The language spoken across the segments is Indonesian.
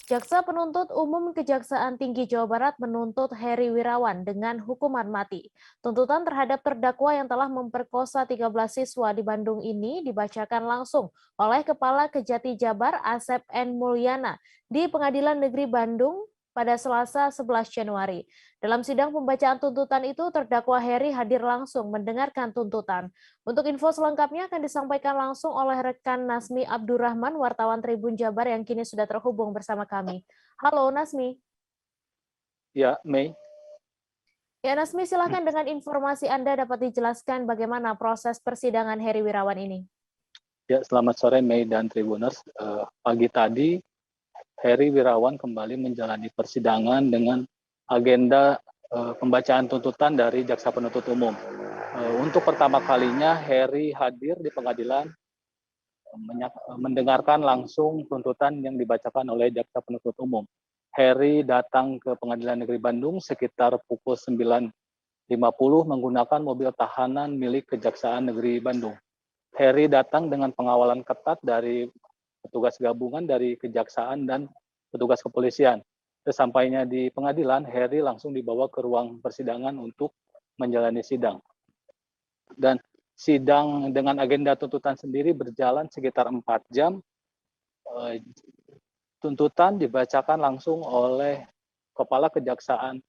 Jaksa Penuntut Umum Kejaksaan Tinggi Jawa Barat menuntut Heri Wirawan dengan hukuman mati. Tuntutan terhadap terdakwa yang telah memperkosa 13 siswa di Bandung ini dibacakan langsung oleh Kepala Kejati Jabar Asep N. Mulyana di Pengadilan Negeri Bandung pada Selasa 11 Januari. Dalam sidang pembacaan tuntutan itu, terdakwa Heri hadir langsung mendengarkan tuntutan. Untuk info selengkapnya akan disampaikan langsung oleh rekan Nasmi Abdurrahman, wartawan Tribun Jabar yang kini sudah terhubung bersama kami. Halo Nasmi. Ya, Mei. Ya Nasmi, silahkan dengan informasi Anda dapat dijelaskan bagaimana proses persidangan Heri Wirawan ini. Ya, selamat sore Mei dan Tribuners. Pagi tadi, Heri Wirawan kembali menjalani persidangan dengan agenda pembacaan tuntutan dari Jaksa Penuntut Umum. Untuk pertama kalinya, Heri hadir di pengadilan mendengarkan langsung tuntutan yang dibacakan oleh Jaksa Penuntut Umum. Heri datang ke Pengadilan Negeri Bandung sekitar pukul 9.50 menggunakan mobil tahanan milik Kejaksaan Negeri Bandung. Heri datang dengan pengawalan ketat dari petugas gabungan dari Kejaksaan dan petugas kepolisian. Sesampainya di pengadilan, Heri langsung dibawa ke ruang persidangan untuk menjalani sidang. Dan sidang dengan agenda tuntutan sendiri berjalan sekitar 4 jam. Tuntutan dibacakan langsung oleh Kepala Kejaksaan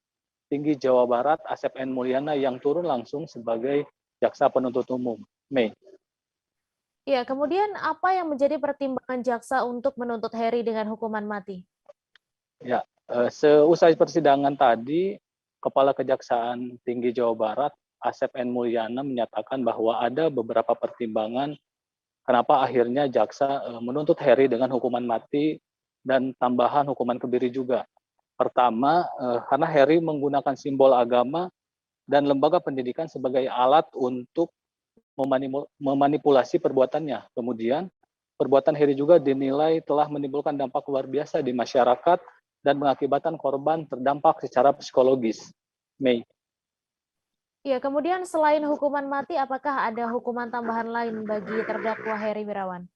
Tinggi Jawa Barat Asep N. Mulyana yang turun langsung sebagai Jaksa Penuntut Umum. Mei. Ya, kemudian apa yang menjadi pertimbangan jaksa untuk menuntut Heri dengan hukuman mati? Ya, seusai persidangan tadi, Kepala Kejaksaan Tinggi Jawa Barat Asep N. Mulyana menyatakan bahwa ada beberapa pertimbangan kenapa akhirnya jaksa menuntut Heri dengan hukuman mati dan tambahan hukuman kebiri juga. Pertama, karena Heri menggunakan simbol agama dan lembaga pendidikan sebagai alat untuk memanipulasi perbuatannya. Kemudian, perbuatan Heri juga dinilai telah menimbulkan dampak luar biasa di masyarakat dan mengakibatkan korban terdampak secara psikologis. Mei. Ya, kemudian selain hukuman mati, apakah ada hukuman tambahan lain bagi terdakwa Heri Wirawan?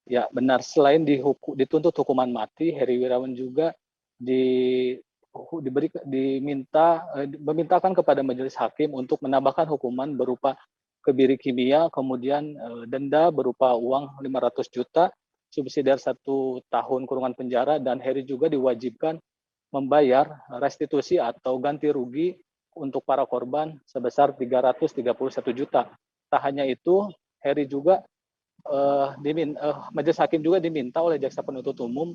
Ya, benar. Selain dituntut hukuman mati, Heri Wirawan juga memintakan kepada majelis hakim untuk menambahkan hukuman berupa kebiri kimia, kemudian denda berupa uang 500 juta, subsidiar 1 tahun kurungan penjara, dan Heri juga diwajibkan membayar restitusi atau ganti rugi untuk para korban sebesar 331 juta. Tak hanya itu, Heri juga majelis hakim juga diminta oleh Jaksa Penuntut Umum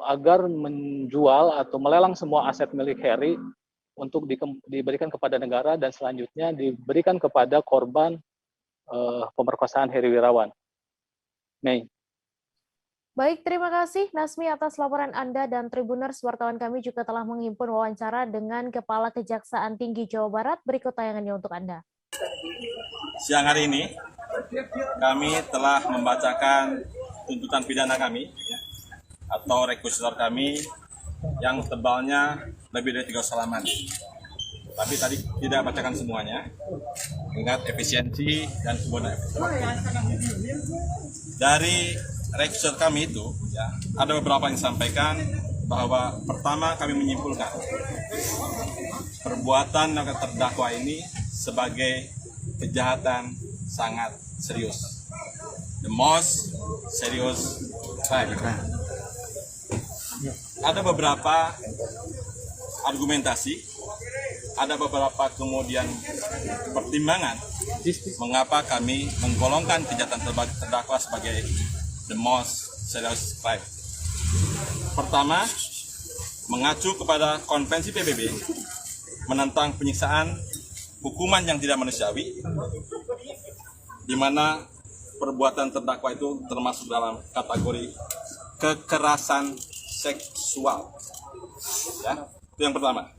agar menjual atau melelang semua aset milik Heri untuk diberikan kepada negara dan selanjutnya diberikan kepada korban pemerkosaan Heri Wirawan. Mei. Baik, terima kasih Nasmi atas laporan Anda, dan Tribuners, wartawan kami juga telah menghimpun wawancara dengan Kepala Kejaksaan Tinggi Jawa Barat. Berikut tayangannya untuk Anda. Siang hari ini, kami telah membacakan tuntutan pidana kami atau rekusitor kami yang tebalnya lebih dari 300 halaman. Tapi tadi tidak bacakan semuanya. Ingat efisiensi dan kemudian dari rekusitor kami itu, ya, ada beberapa yang disampaikan bahwa pertama kami menyimpulkan perbuatan terdakwa ini sebagai kejahatan sangat serius. The most serious crime. Ada beberapa argumentasi, ada beberapa kemudian pertimbangan mengapa kami menggolongkan kejahatan terdakwa sebagai the most serious crime. Pertama, mengacu kepada konvensi PBB menentang penyiksaan, hukuman yang tidak manusiawi, di mana perbuatan terdakwa itu termasuk dalam kategori kekerasan seksual. Ya, itu yang pertama.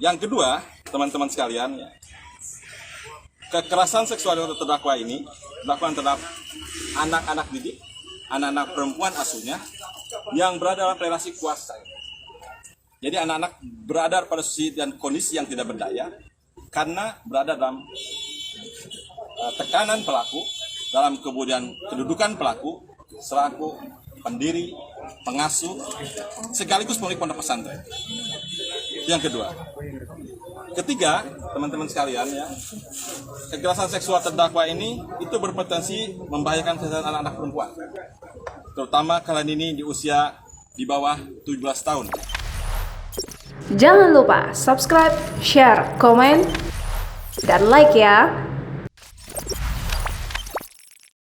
Yang kedua, teman-teman sekalian, ya, kekerasan seksual yang terdakwa ini dilakukan terhadap anak-anak didik, anak-anak perempuan asuhnya yang berada dalam relasi kuasa. Jadi anak-anak berada pada posisi dan kondisi yang tidak berdaya karena berada dalam tekanan pelaku, dalam kemudian kedudukan pelaku, selaku pendiri, pengasuh, sekaligus pemilik pondok pesantren. Yang kedua. Ketiga, teman-teman sekalian ya, kekerasan seksual terdakwa ini itu berpotensi membahayakan kesehatan anak-anak perempuan. Terutama kalian ini di usia di bawah 17 tahun. Jangan lupa subscribe, share, komen, dan like ya.